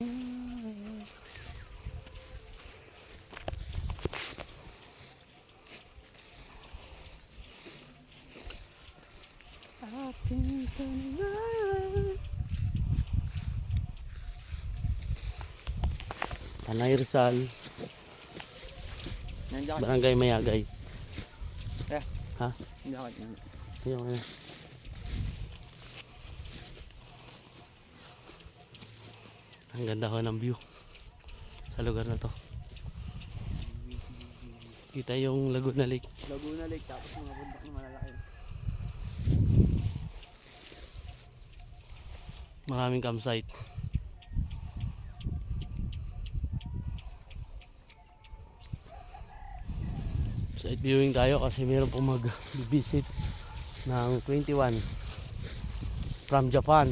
Ating tanungan. Tanay Rizal, Barangay Mayagay. Ha? Ayun, ayun. Ang ganda ko ng view sa lugar na to. Kita yung Laguna Lake. Laguna Lake, tapos mga bundok na malalaki. Maraming campsite. Site viewing tayo kasi meron pong mag-visit ng 21 from Japan.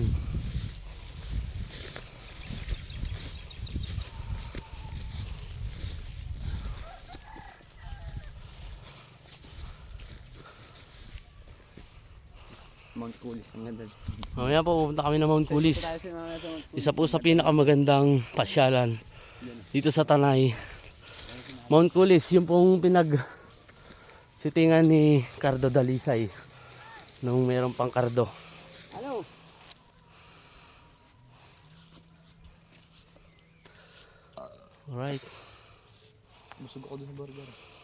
Mount Kulis, ang ganda. Mamaya po pupunta kami ng Mount Kulis. Isa po sa pinakamagandang pasyalan dito sa Tanay. Mount Kulis, yung pong sitingan ni Cardo Dalisay nung mayroong pang Cardo. Hello. Alright. Busog ako doon sa burger.